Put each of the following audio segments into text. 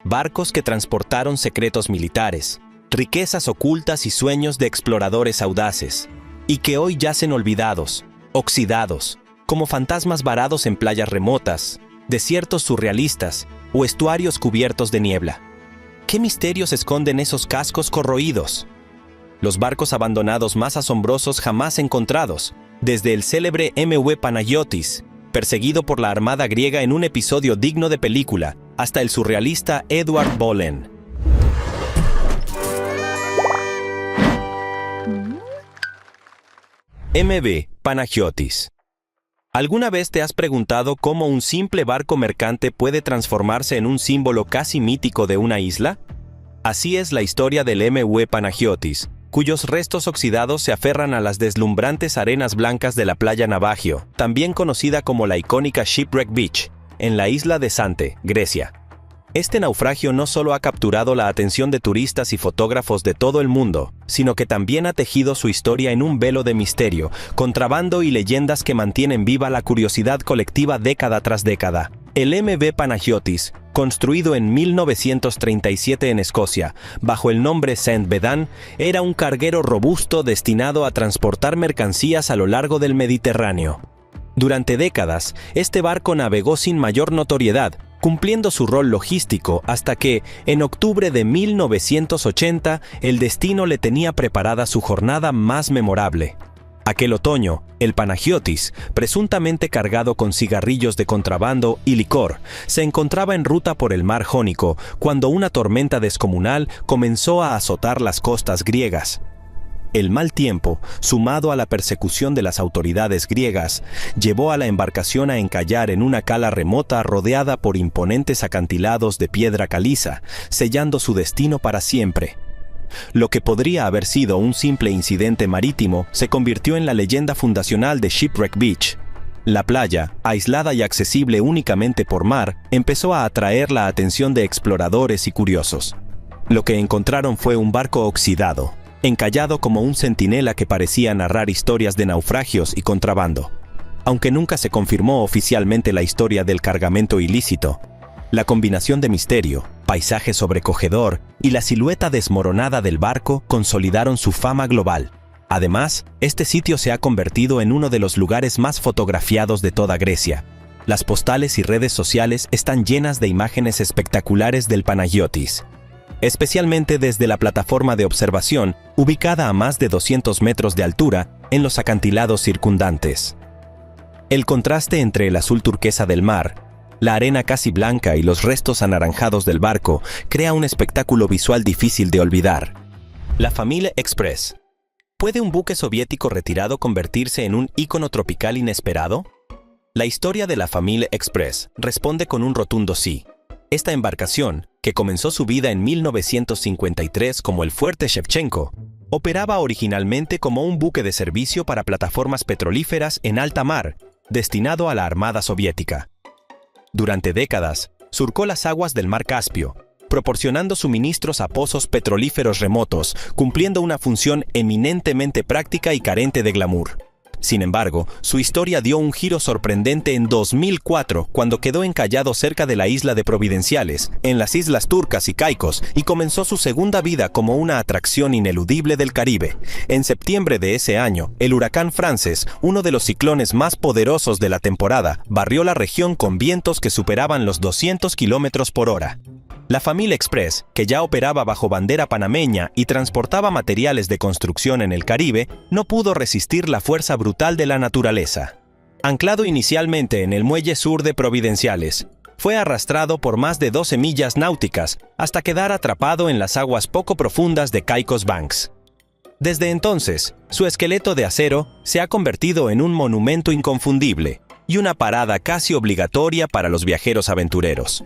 barcos que transportaron secretos militares, riquezas ocultas y sueños de exploradores audaces, y que hoy yacen olvidados, oxidados, como fantasmas varados en playas remotas, desiertos surrealistas o estuarios cubiertos de niebla. ¿Qué misterios esconden esos cascos corroídos? Los barcos abandonados más asombrosos jamás encontrados, desde el célebre MV Panagiotis, perseguido por la armada griega en un episodio digno de película, hasta el surrealista Edward Bolen. MV Panagiotis. ¿Alguna vez te has preguntado cómo un simple barco mercante puede transformarse en un símbolo casi mítico de una isla? Así es la historia del MV Panagiotis, cuyos restos oxidados se aferran a las deslumbrantes arenas blancas de la playa Navagio, también conocida como la icónica Shipwreck Beach, en la isla de Zante, Grecia. Este naufragio no solo ha capturado la atención de turistas y fotógrafos de todo el mundo, sino que también ha tejido su historia en un velo de misterio, contrabando y leyendas que mantienen viva la curiosidad colectiva década tras década. El MV Panagiotis, construido en 1937 en Escocia, bajo el nombre Saint Bedan, era un carguero robusto destinado a transportar mercancías a lo largo del Mediterráneo. Durante décadas, este barco navegó sin mayor notoriedad, cumpliendo su rol logístico hasta que, en octubre de 1980, el destino le tenía preparada su jornada más memorable. Aquel otoño, el Panagiotis, presuntamente cargado con cigarrillos de contrabando y licor, se encontraba en ruta por el mar Jónico cuando una tormenta descomunal comenzó a azotar las costas griegas. El mal tiempo, sumado a la persecución de las autoridades griegas, llevó a la embarcación a encallar en una cala remota rodeada por imponentes acantilados de piedra caliza, sellando su destino para siempre. Lo que podría haber sido un simple incidente marítimo se convirtió en la leyenda fundacional de Shipwreck Beach. La playa, aislada y accesible únicamente por mar, empezó a atraer la atención de exploradores y curiosos. Lo que encontraron fue un barco oxidado, encallado como un centinela que parecía narrar historias de naufragios y contrabando. Aunque nunca se confirmó oficialmente la historia del cargamento ilícito, la combinación de misterio, paisaje sobrecogedor y la silueta desmoronada del barco consolidaron su fama global. Además, este sitio se ha convertido en uno de los lugares más fotografiados de toda Grecia. Las postales y redes sociales están llenas de imágenes espectaculares del Panagiotis, especialmente desde la plataforma de observación, ubicada a más de 200 metros de altura en los acantilados circundantes. El contraste entre el azul turquesa del mar, la arena casi blanca y los restos anaranjados del barco crea un espectáculo visual difícil de olvidar. La Famille Express. ¿Puede un buque soviético retirado convertirse en un ícono tropical inesperado? La historia de la Famille Express responde con un rotundo sí. Esta embarcación, que comenzó su vida en 1953 como el Fuerte Shevchenko, operaba originalmente como un buque de servicio para plataformas petrolíferas en alta mar, destinado a la Armada Soviética. Durante décadas, surcó las aguas del Mar Caspio, proporcionando suministros a pozos petrolíferos remotos, cumpliendo una función eminentemente práctica y carente de glamour. Sin embargo, su historia dio un giro sorprendente en 2004, cuando quedó encallado cerca de la isla de Providenciales, en las islas Turcas y Caicos, y comenzó su segunda vida como una atracción ineludible del Caribe. En septiembre de ese año, el huracán Frances, uno de los ciclones más poderosos de la temporada, barrió la región con vientos que superaban los 200 kilómetros por hora. La Famille Express, que ya operaba bajo bandera panameña y transportaba materiales de construcción en el Caribe, no pudo resistir la fuerza brutal de la naturaleza. Anclado inicialmente en el muelle sur de Providenciales, fue arrastrado por más de 12 millas náuticas hasta quedar atrapado en las aguas poco profundas de Caicos Banks. Desde entonces, su esqueleto de acero se ha convertido en un monumento inconfundible y una parada casi obligatoria para los viajeros aventureros.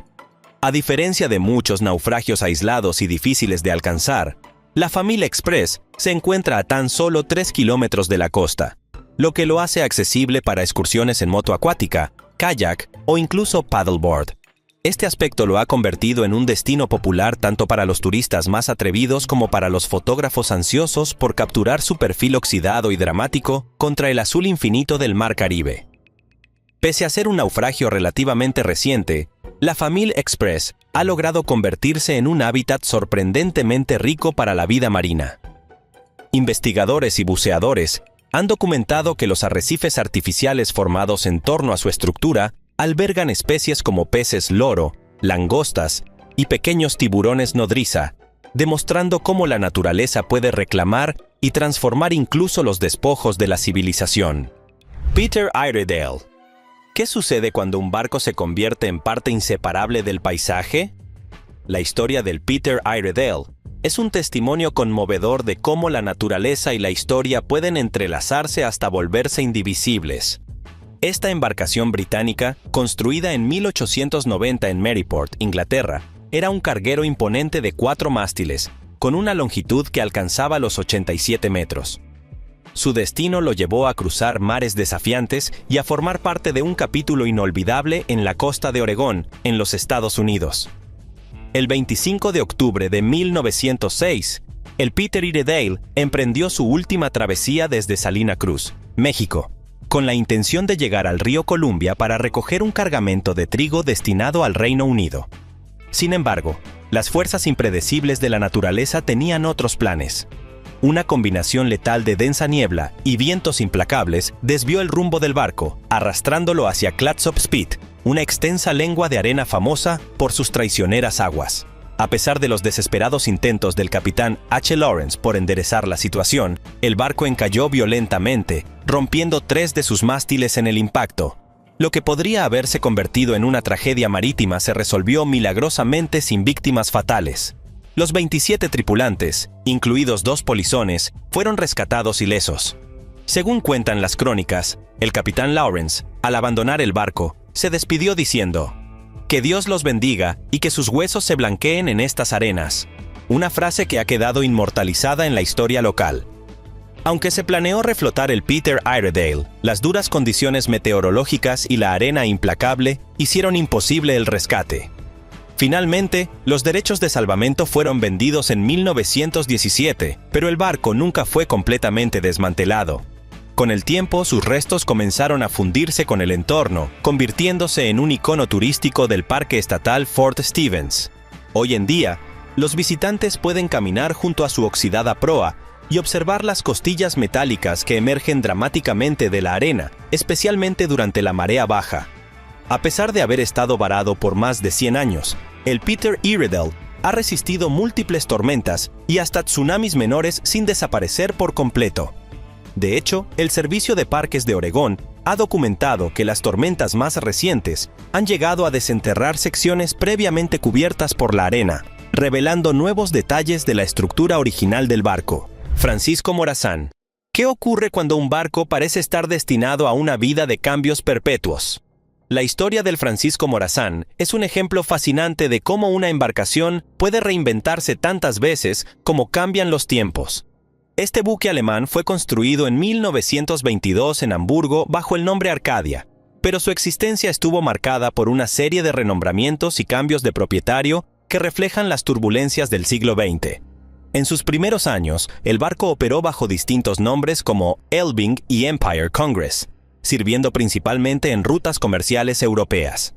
A diferencia de muchos naufragios aislados y difíciles de alcanzar, la Famille Express se encuentra a tan solo 3 kilómetros de la costa, lo que lo hace accesible para excursiones en moto acuática, kayak o incluso paddleboard. Este aspecto lo ha convertido en un destino popular tanto para los turistas más atrevidos como para los fotógrafos ansiosos por capturar su perfil oxidado y dramático contra el azul infinito del Mar Caribe. Pese a ser un naufragio relativamente reciente, La Famille Express ha logrado convertirse en un hábitat sorprendentemente rico para la vida marina. Investigadores y buceadores han documentado que los arrecifes artificiales formados en torno a su estructura albergan especies como peces loro, langostas y pequeños tiburones nodriza, demostrando cómo la naturaleza puede reclamar y transformar incluso los despojos de la civilización. Peter Iredale. ¿Qué sucede cuando un barco se convierte en parte inseparable del paisaje? La historia del Peter Iredale es un testimonio conmovedor de cómo la naturaleza y la historia pueden entrelazarse hasta volverse indivisibles. Esta embarcación británica, construida en 1890 en Maryport, Inglaterra, era un carguero imponente de 4 mástiles, con una longitud que alcanzaba los 87 metros. Su destino lo llevó a cruzar mares desafiantes y a formar parte de un capítulo inolvidable en la costa de Oregón, en los Estados Unidos. El 25 de octubre de 1906, el Peter Iredale emprendió su última travesía desde Salina Cruz, México, con la intención de llegar al río Columbia para recoger un cargamento de trigo destinado al Reino Unido. Sin embargo, las fuerzas impredecibles de la naturaleza tenían otros planes. Una combinación letal de densa niebla y vientos implacables desvió el rumbo del barco, arrastrándolo hacia Clatsop Spit, una extensa lengua de arena famosa por sus traicioneras aguas. A pesar de los desesperados intentos del capitán H. Lawrence por enderezar la situación, el barco encalló violentamente, rompiendo 3 de sus mástiles en el impacto. Lo que podría haberse convertido en una tragedia marítima se resolvió milagrosamente sin víctimas fatales. Los 27 tripulantes, incluidos 2 polizones, fueron rescatados ilesos. Según cuentan las crónicas, el capitán Lawrence, al abandonar el barco, se despidió diciendo: «Que Dios los bendiga y que sus huesos se blanqueen en estas arenas», una frase que ha quedado inmortalizada en la historia local. Aunque se planeó reflotar el Peter Iredale, las duras condiciones meteorológicas y la arena implacable hicieron imposible el rescate. Finalmente, los derechos de salvamento fueron vendidos en 1917, pero el barco nunca fue completamente desmantelado. Con el tiempo, sus restos comenzaron a fundirse con el entorno, convirtiéndose en un icono turístico del Parque Estatal Fort Stevens. Hoy en día, los visitantes pueden caminar junto a su oxidada proa y observar las costillas metálicas que emergen dramáticamente de la arena, especialmente durante la marea baja. A pesar de haber estado varado por más de 100 años, el Peter Iredale ha resistido múltiples tormentas y hasta tsunamis menores sin desaparecer por completo. De hecho, el Servicio de Parques de Oregón ha documentado que las tormentas más recientes han llegado a desenterrar secciones previamente cubiertas por la arena, revelando nuevos detalles de la estructura original del barco. Francisco Morazán. ¿Qué ocurre cuando un barco parece estar destinado a una vida de cambios perpetuos? La historia del Francisco Morazán es un ejemplo fascinante de cómo una embarcación puede reinventarse tantas veces como cambian los tiempos. Este buque alemán fue construido en 1922 en Hamburgo bajo el nombre Arcadia, pero su existencia estuvo marcada por una serie de renombramientos y cambios de propietario que reflejan las turbulencias del siglo XX. En sus primeros años, el barco operó bajo distintos nombres como Elbing y Empire Congress, sirviendo principalmente en rutas comerciales europeas.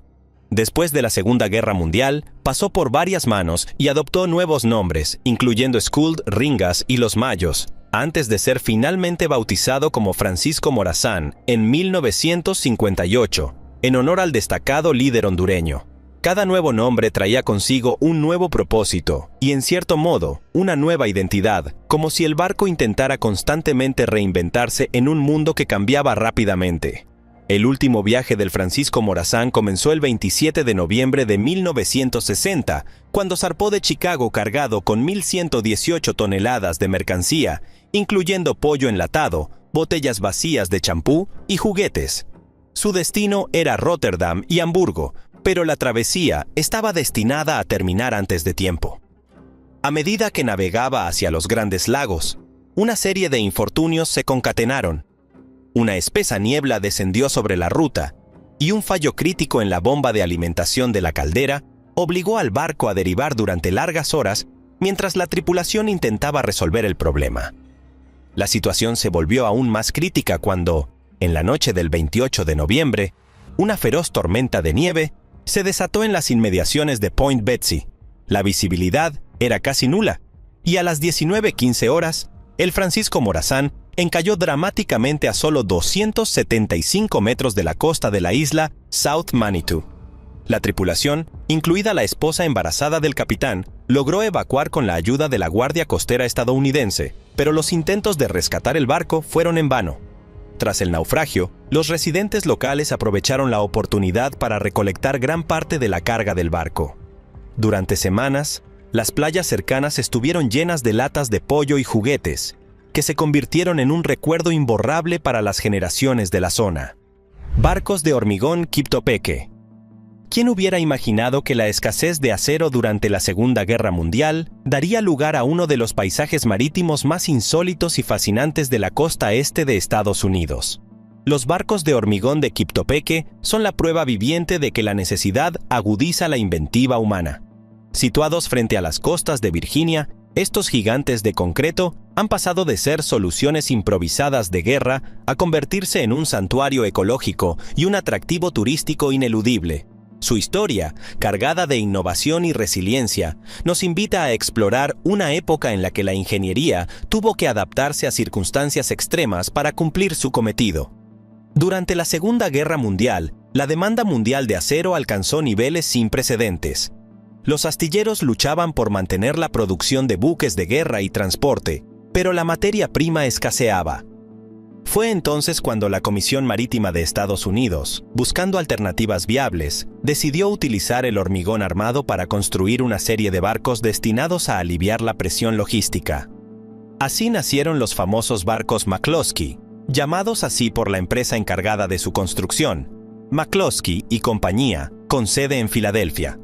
Después de la Segunda Guerra Mundial, pasó por varias manos y adoptó nuevos nombres, incluyendo Skuld, Ringas y Los Mayos, antes de ser finalmente bautizado como Francisco Morazán en 1958, en honor al destacado líder hondureño. Cada nuevo nombre traía consigo un nuevo propósito y, en cierto modo, una nueva identidad, como si el barco intentara constantemente reinventarse en un mundo que cambiaba rápidamente. El último viaje del Francisco Morazán comenzó el 27 de noviembre de 1960, cuando zarpó de Chicago cargado con 1.118 toneladas de mercancía, incluyendo pollo enlatado, botellas vacías de champú y juguetes. Su destino era Rotterdam y Hamburgo, pero la travesía estaba destinada a terminar antes de tiempo. A medida que navegaba hacia los Grandes Lagos, una serie de infortunios se concatenaron. Una espesa niebla descendió sobre la ruta y un fallo crítico en la bomba de alimentación de la caldera obligó al barco a derivar durante largas horas mientras la tripulación intentaba resolver el problema. La situación se volvió aún más crítica cuando, en la noche del 28 de noviembre, una feroz tormenta de nieve se desató en las inmediaciones de Point Betsy. La visibilidad era casi nula, y a las 19:15 horas, el Francisco Morazán encalló dramáticamente a solo 275 metros de la costa de la isla South Manitou. La tripulación, incluida la esposa embarazada del capitán, logró evacuar con la ayuda de la Guardia Costera estadounidense, pero los intentos de rescatar el barco fueron en vano. Tras el naufragio, los residentes locales aprovecharon la oportunidad para recolectar gran parte de la carga del barco. Durante semanas, las playas cercanas estuvieron llenas de latas de pollo y juguetes, que se convirtieron en un recuerdo imborrable para las generaciones de la zona. Barcos de hormigón Quiptopeque. ¿Quién hubiera imaginado que la escasez de acero durante la Segunda Guerra Mundial daría lugar a uno de los paisajes marítimos más insólitos y fascinantes de la costa este de Estados Unidos? Los barcos de hormigón de Quiptopeque son la prueba viviente de que la necesidad agudiza la inventiva humana. Situados frente a las costas de Virginia, estos gigantes de concreto han pasado de ser soluciones improvisadas de guerra a convertirse en un santuario ecológico y un atractivo turístico ineludible. Su historia, cargada de innovación y resiliencia, nos invita a explorar una época en la que la ingeniería tuvo que adaptarse a circunstancias extremas para cumplir su cometido. Durante la Segunda Guerra Mundial, la demanda mundial de acero alcanzó niveles sin precedentes. Los astilleros luchaban por mantener la producción de buques de guerra y transporte, pero la materia prima escaseaba. Fue entonces cuando la Comisión Marítima de Estados Unidos, buscando alternativas viables, decidió utilizar el hormigón armado para construir una serie de barcos destinados a aliviar la presión logística. Así nacieron los famosos barcos McCloskey, llamados así por la empresa encargada de su construcción, McCloskey y compañía, con sede en Filadelfia.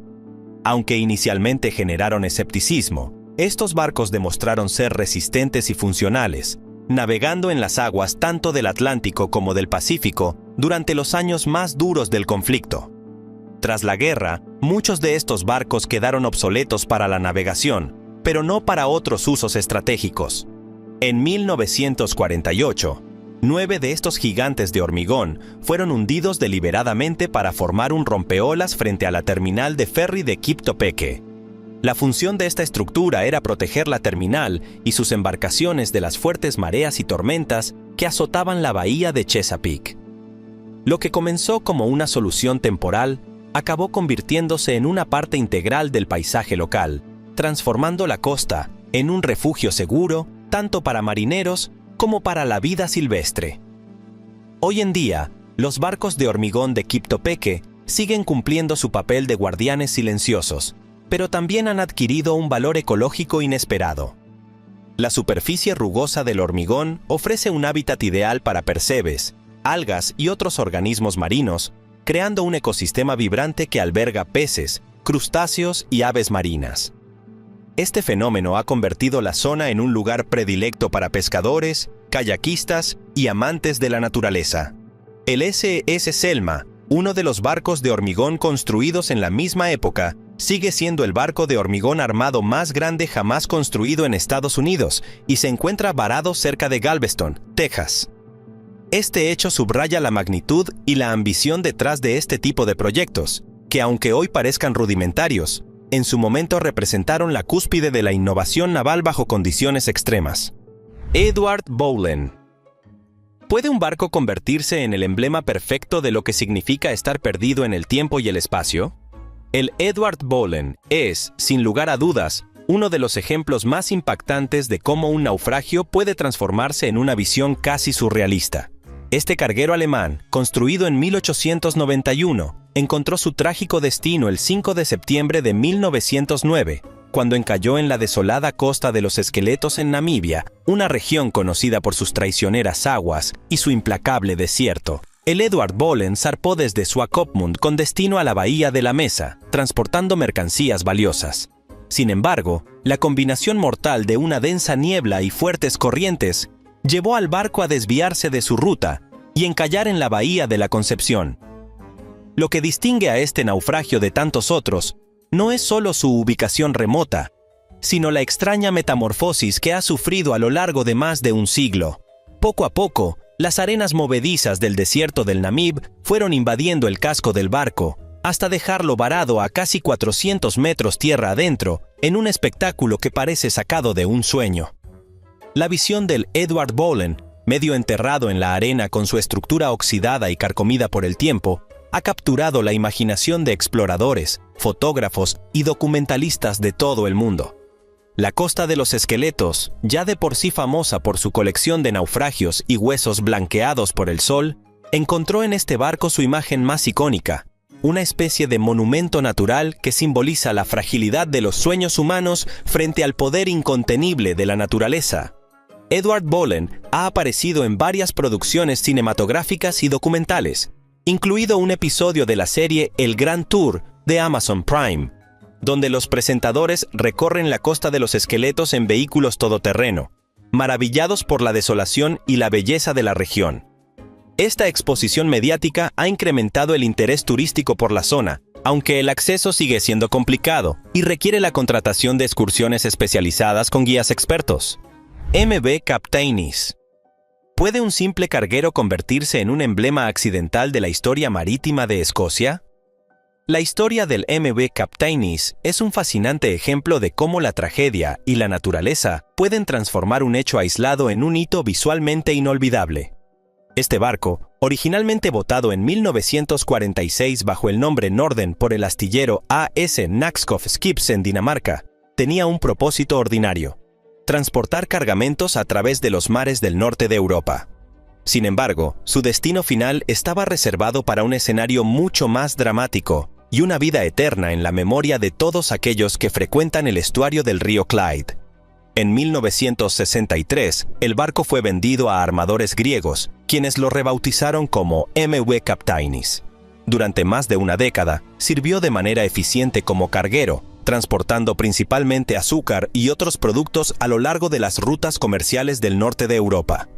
Aunque inicialmente generaron escepticismo, estos barcos demostraron ser resistentes y funcionales, navegando en las aguas tanto del Atlántico como del Pacífico durante los años más duros del conflicto. Tras la guerra, muchos de estos barcos quedaron obsoletos para la navegación, pero no para otros usos estratégicos. En 1948, 9 de estos gigantes de hormigón fueron hundidos deliberadamente para formar un rompeolas frente a la terminal de ferry de Quiptopeque. La función de esta estructura era proteger la terminal y sus embarcaciones de las fuertes mareas y tormentas que azotaban la bahía de Chesapeake. Lo que comenzó como una solución temporal acabó convirtiéndose en una parte integral del paisaje local, transformando la costa en un refugio seguro tanto para marineros como para la vida silvestre. Hoy en día, los barcos de hormigón de Quiptopeque siguen cumpliendo su papel de guardianes silenciosos, pero también han adquirido un valor ecológico inesperado. La superficie rugosa del hormigón ofrece un hábitat ideal para percebes, algas y otros organismos marinos, creando un ecosistema vibrante que alberga peces, crustáceos y aves marinas. Este fenómeno ha convertido la zona en un lugar predilecto para pescadores, kayakistas y amantes de la naturaleza. El SS Selma, uno de los barcos de hormigón construidos en la misma época, sigue siendo el barco de hormigón armado más grande jamás construido en Estados Unidos y se encuentra varado cerca de Galveston, Texas. Este hecho subraya la magnitud y la ambición detrás de este tipo de proyectos, que aunque hoy parezcan rudimentarios, en su momento representaron la cúspide de la innovación naval bajo condiciones extremas. Edward Bolen. ¿Puede un barco convertirse en el emblema perfecto de lo que significa estar perdido en el tiempo y el espacio? El Edward Bolen es, sin lugar a dudas, uno de los ejemplos más impactantes de cómo un naufragio puede transformarse en una visión casi surrealista. Este carguero alemán, construido en 1891, encontró su trágico destino el 5 de septiembre de 1909, cuando encalló en la desolada costa de los Esqueletos en Namibia, una región conocida por sus traicioneras aguas y su implacable desierto. El Edward Bolen zarpó desde Swakopmund con destino a la bahía de la Mesa, transportando mercancías valiosas. Sin embargo, la combinación mortal de una densa niebla y fuertes corrientes llevó al barco a desviarse de su ruta y encallar en la bahía de la Concepción. Lo que distingue a este naufragio de tantos otros no es solo su ubicación remota, sino la extraña metamorfosis que ha sufrido a lo largo de más de un siglo. Poco a poco, las arenas movedizas del desierto del Namib fueron invadiendo el casco del barco, hasta dejarlo varado a casi 400 metros tierra adentro, en un espectáculo que parece sacado de un sueño. La visión del Edward Bolen, medio enterrado en la arena con su estructura oxidada y carcomida por el tiempo, ha capturado la imaginación de exploradores, fotógrafos y documentalistas de todo el mundo. La Costa de los Esqueletos, ya de por sí famosa por su colección de naufragios y huesos blanqueados por el sol, encontró en este barco su imagen más icónica, una especie de monumento natural que simboliza la fragilidad de los sueños humanos frente al poder incontenible de la naturaleza. Edward Bolen ha aparecido en varias producciones cinematográficas y documentales, incluido un episodio de la serie El Gran Tour de Amazon Prime, donde los presentadores recorren la Costa de los Esqueletos en vehículos todoterreno, maravillados por la desolación y la belleza de la región. Esta exposición mediática ha incrementado el interés turístico por la zona, aunque el acceso sigue siendo complicado y requiere la contratación de excursiones especializadas con guías expertos. MV Captainis. ¿Puede un simple carguero convertirse en un emblema accidental de la historia marítima de Escocia? La historia del MV Captainis es un fascinante ejemplo de cómo la tragedia y la naturaleza pueden transformar un hecho aislado en un hito visualmente inolvidable. Este barco, originalmente botado en 1946 bajo el nombre Norden por el astillero A.S. Nakskov Skips en Dinamarca, tenía un propósito ordinario: transportar cargamentos a través de los mares del norte de Europa. Sin embargo, su destino final estaba reservado para un escenario mucho más dramático y una vida eterna en la memoria de todos aquellos que frecuentan el estuario del río Clyde. En 1963, el barco fue vendido a armadores griegos, quienes lo rebautizaron como MV Captainis. Durante más de una década, sirvió de manera eficiente como carguero, transportando principalmente azúcar y otros productos a lo largo de las rutas comerciales del norte de Europa.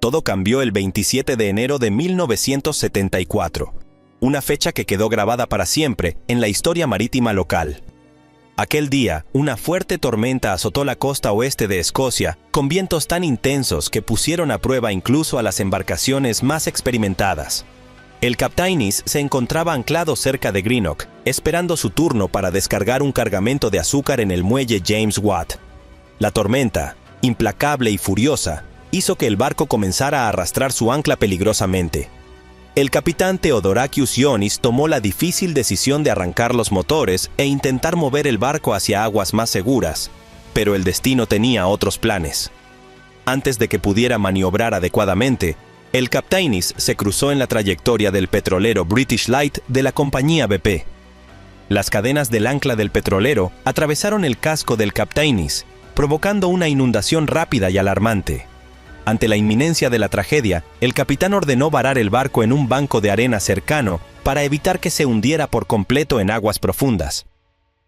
Todo cambió el 27 de enero de 1974, una fecha que quedó grabada para siempre en la historia marítima local. Aquel día, una fuerte tormenta azotó la costa oeste de Escocia, con vientos tan intensos que pusieron a prueba incluso a las embarcaciones más experimentadas. El Captainis se encontraba anclado cerca de Greenock, esperando su turno para descargar un cargamento de azúcar en el muelle James Watt. La tormenta, implacable y furiosa, hizo que el barco comenzara a arrastrar su ancla peligrosamente. El capitán Theodorakis Ioannis tomó la difícil decisión de arrancar los motores e intentar mover el barco hacia aguas más seguras, pero el destino tenía otros planes. Antes de que pudiera maniobrar adecuadamente, el Captainis se cruzó en la trayectoria del petrolero British Light de la compañía BP. Las cadenas del ancla del petrolero atravesaron el casco del Captainis, provocando una inundación rápida y alarmante. Ante la inminencia de la tragedia, el capitán ordenó varar el barco en un banco de arena cercano para evitar que se hundiera por completo en aguas profundas.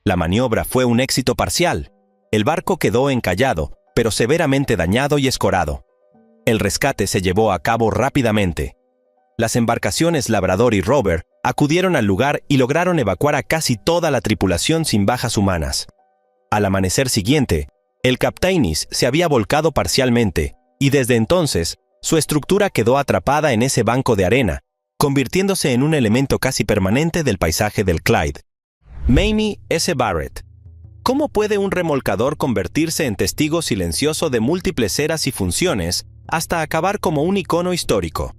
La maniobra fue un éxito parcial. El barco quedó encallado, pero severamente dañado y escorado. El rescate se llevó a cabo rápidamente. Las embarcaciones Labrador y Rover acudieron al lugar y lograron evacuar a casi toda la tripulación sin bajas humanas. Al amanecer siguiente, el Captainis se había volcado parcialmente, y desde entonces, su estructura quedó atrapada en ese banco de arena, convirtiéndose en un elemento casi permanente del paisaje del Clyde. Mamie S. Barrett. ¿Cómo puede un remolcador convertirse en testigo silencioso de múltiples eras y funciones hasta acabar como un icono histórico?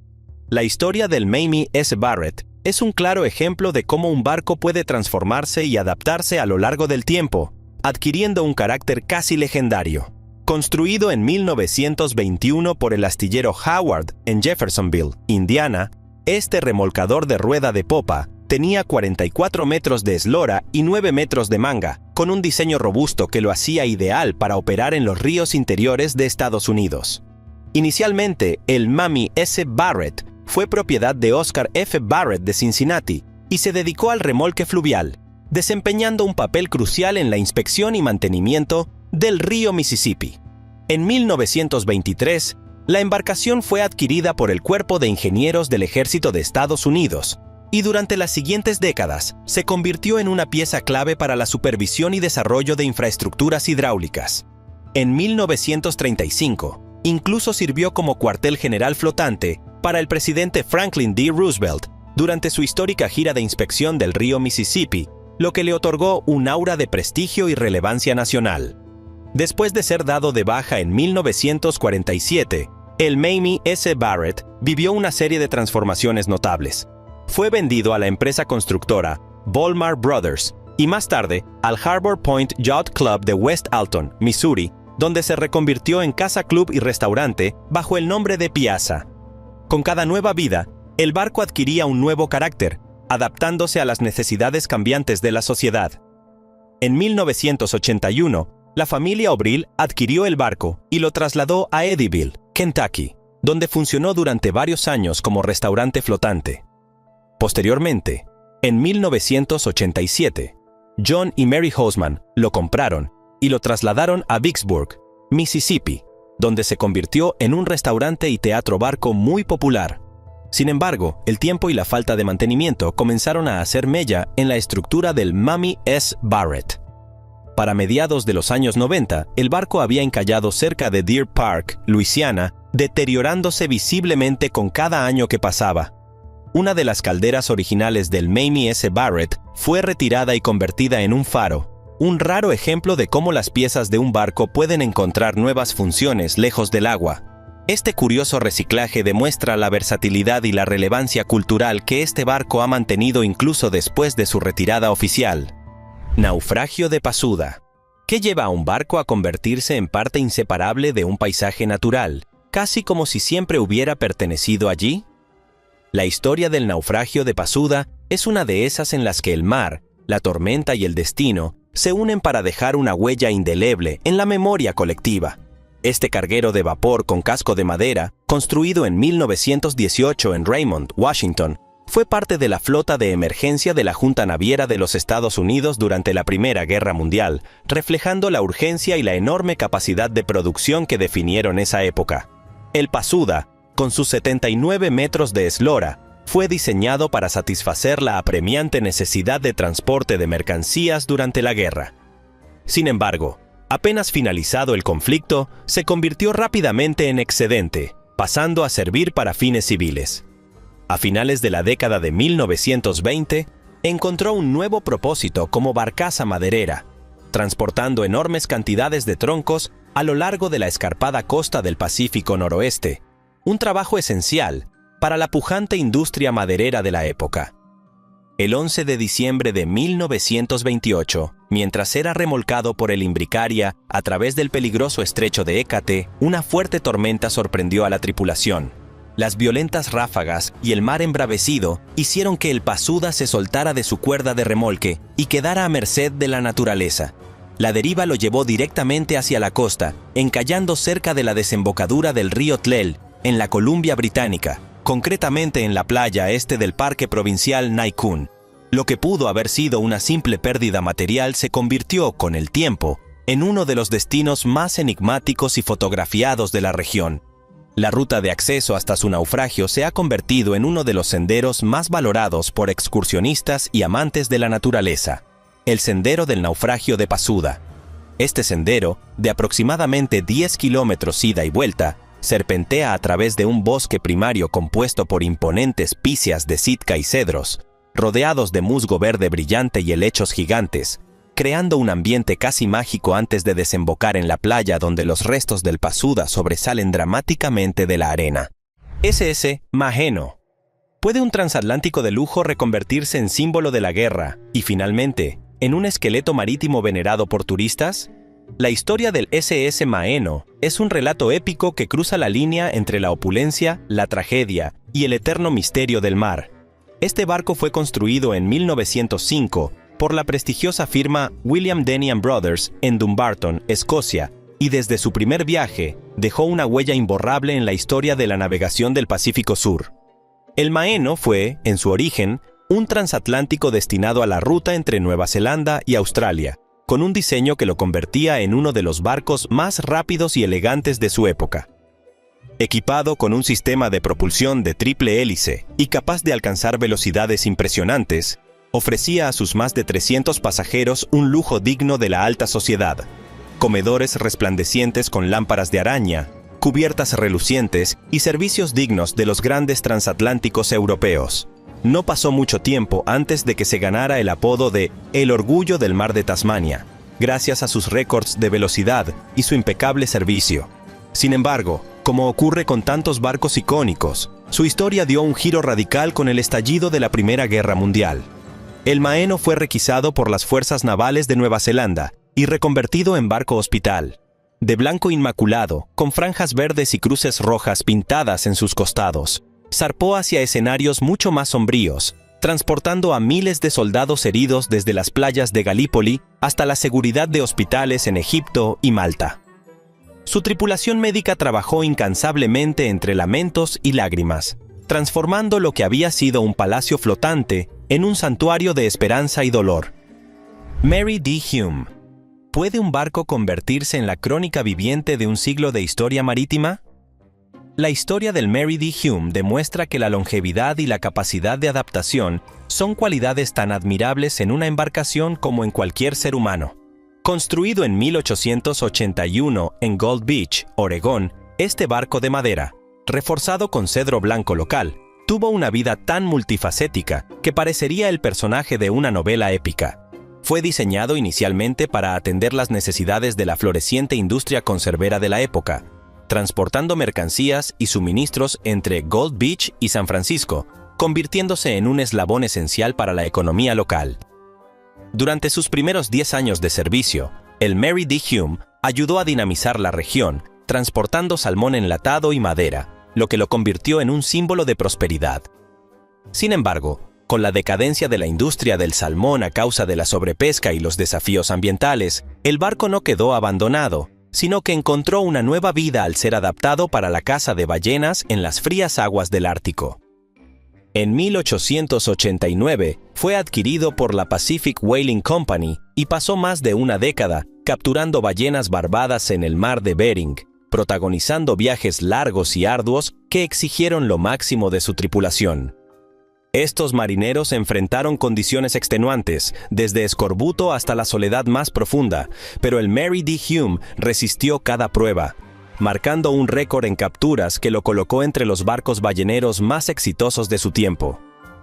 La historia del Mamie S. Barrett es un claro ejemplo de cómo un barco puede transformarse y adaptarse a lo largo del tiempo, adquiriendo un carácter casi legendario. Construido en 1921 por el astillero Howard en Jeffersonville, Indiana, este remolcador de rueda de popa tenía 44 metros de eslora y 9 metros de manga, con un diseño robusto que lo hacía ideal para operar en los ríos interiores de Estados Unidos. Inicialmente, el Mamie S. Barrett fue propiedad de Oscar F. Barrett de Cincinnati y se dedicó al remolque fluvial, desempeñando un papel crucial en la inspección y mantenimiento del río Mississippi. En 1923, la embarcación fue adquirida por el Cuerpo de Ingenieros del Ejército de Estados Unidos y durante las siguientes décadas se convirtió en una pieza clave para la supervisión y desarrollo de infraestructuras hidráulicas. En 1935, incluso sirvió como cuartel general flotante para el presidente Franklin D. Roosevelt durante su histórica gira de inspección del río Mississippi, lo que le otorgó un aura de prestigio y relevancia nacional. Después de ser dado de baja en 1947, el Mamie S. Barrett vivió una serie de transformaciones notables. Fue vendido a la empresa constructora Volmar Brothers y más tarde al Harbor Point Yacht Club de West Alton, Missouri, donde se reconvirtió en casa club y restaurante bajo el nombre de Piazza. Con cada nueva vida, el barco adquiría un nuevo carácter, adaptándose a las necesidades cambiantes de la sociedad. En 1981, la familia Obril adquirió el barco y lo trasladó a Eddyville, Kentucky, donde funcionó durante varios años como restaurante flotante. Posteriormente, en 1987, John y Mary Houseman lo compraron y lo trasladaron a Vicksburg, Mississippi, donde se convirtió en un restaurante y teatro barco muy popular. Sin embargo, el tiempo y la falta de mantenimiento comenzaron a hacer mella en la estructura del Mamie S. Barrett. Para mediados de los años 90, el barco había encallado cerca de Deer Park, Luisiana, deteriorándose visiblemente con cada año que pasaba. Una de las calderas originales del Mamie S. Barrett fue retirada y convertida en un faro, un raro ejemplo de cómo las piezas de un barco pueden encontrar nuevas funciones lejos del agua. Este curioso reciclaje demuestra la versatilidad y la relevancia cultural que este barco ha mantenido incluso después de su retirada oficial. Naufragio de Pasuda. ¿Qué lleva a un barco a convertirse en parte inseparable de un paisaje natural, casi como si siempre hubiera pertenecido allí? La historia del naufragio de Pasuda es una de esas en las que el mar, la tormenta y el destino se unen para dejar una huella indeleble en la memoria colectiva. Este carguero de vapor con casco de madera, construido en 1918 en Raymond, Washington, fue parte de la flota de emergencia de la Junta Naviera de los Estados Unidos durante la Primera Guerra Mundial, reflejando la urgencia y la enorme capacidad de producción que definieron esa época. El Pasuda, con sus 79 metros de eslora, fue diseñado para satisfacer la apremiante necesidad de transporte de mercancías durante la guerra. Sin embargo, apenas finalizado el conflicto, se convirtió rápidamente en excedente, pasando a servir para fines civiles. A finales de la década de 1920, encontró un nuevo propósito como barcaza maderera, transportando enormes cantidades de troncos a lo largo de la escarpada costa del Pacífico Noroeste, un trabajo esencial para la pujante industria maderera de la época. El 11 de diciembre de 1928, mientras era remolcado por el Imbricaria a través del peligroso estrecho de Écate, una fuerte tormenta sorprendió a la tripulación. Las violentas ráfagas y el mar embravecido hicieron que el Pasuda se soltara de su cuerda de remolque y quedara a merced de la naturaleza. La deriva lo llevó directamente hacia la costa, encallando cerca de la desembocadura del río Tlel, en la Columbia Británica, concretamente en la playa este del Parque Provincial Naikun. Lo que pudo haber sido una simple pérdida material se convirtió, con el tiempo, en uno de los destinos más enigmáticos y fotografiados de la región. La ruta de acceso hasta su naufragio se ha convertido en uno de los senderos más valorados por excursionistas y amantes de la naturaleza, el Sendero del Naufragio de Pasuda. Este sendero, de aproximadamente 10 kilómetros ida y vuelta, serpentea a través de un bosque primario compuesto por imponentes píceas de sitka y cedros, rodeados de musgo verde brillante y helechos gigantes, creando un ambiente casi mágico antes de desembocar en la playa donde los restos del Pasuda sobresalen dramáticamente de la arena. SS Maheno. ¿Puede un transatlántico de lujo reconvertirse en símbolo de la guerra y, finalmente, en un esqueleto marítimo venerado por turistas? La historia del SS Maheno es un relato épico que cruza la línea entre la opulencia, la tragedia y el eterno misterio del mar. Este barco fue construido en 1905 por la prestigiosa firma William Denny & Brothers en Dumbarton, Escocia, y desde su primer viaje dejó una huella imborrable en la historia de la navegación del Pacífico Sur. El Maheno fue, en su origen, un transatlántico destinado a la ruta entre Nueva Zelanda y Australia, con un diseño que lo convertía en uno de los barcos más rápidos y elegantes de su época. Equipado con un sistema de propulsión de triple hélice y capaz de alcanzar velocidades impresionantes, ofrecía a sus más de 300 pasajeros un lujo digno de la alta sociedad: comedores resplandecientes con lámparas de araña, cubiertas relucientes y servicios dignos de los grandes transatlánticos europeos. No pasó mucho tiempo antes de que se ganara el apodo de El Orgullo del Mar de Tasmania, gracias a sus récords de velocidad y su impecable servicio. Sin embargo, como ocurre con tantos barcos icónicos, su historia dio un giro radical con el estallido de la Primera Guerra Mundial. El Maeno fue requisado por las fuerzas navales de Nueva Zelanda y reconvertido en barco hospital, de blanco inmaculado, con franjas verdes y cruces rojas pintadas en sus costados. Zarpó hacia escenarios mucho más sombríos, transportando a miles de soldados heridos desde las playas de Galípoli hasta la seguridad de hospitales en Egipto y Malta. Su tripulación médica trabajó incansablemente entre lamentos y lágrimas, transformando lo que había sido un palacio flotante en un santuario de esperanza y dolor. Mary D. Hume. ¿Puede un barco convertirse en la crónica viviente de un siglo de historia marítima? La historia del Mary D. Hume demuestra que la longevidad y la capacidad de adaptación son cualidades tan admirables en una embarcación como en cualquier ser humano. Construido en 1881 en Gold Beach, Oregón, este barco de madera, reforzado con cedro blanco local, tuvo una vida tan multifacética que parecería el personaje de una novela épica. Fue diseñado inicialmente para atender las necesidades de la floreciente industria conservera de la época, transportando mercancías y suministros entre Gold Beach y San Francisco, convirtiéndose en un eslabón esencial para la economía local. Durante sus primeros 10 años de servicio, el Mary D. Hume ayudó a dinamizar la región, transportando salmón enlatado y madera, lo que lo convirtió en un símbolo de prosperidad. Sin embargo, con la decadencia de la industria del salmón a causa de la sobrepesca y los desafíos ambientales, el barco no quedó abandonado, sino que encontró una nueva vida al ser adaptado para la caza de ballenas en las frías aguas del Ártico. En 1889 fue adquirido por la Pacific Whaling Company y pasó más de una década capturando ballenas barbadas en el mar de Bering, protagonizando viajes largos y arduos que exigieron lo máximo de su tripulación. Estos marineros enfrentaron condiciones extenuantes, desde escorbuto hasta la soledad más profunda, pero el Mary D. Hume resistió cada prueba, marcando un récord en capturas que lo colocó entre los barcos balleneros más exitosos de su tiempo.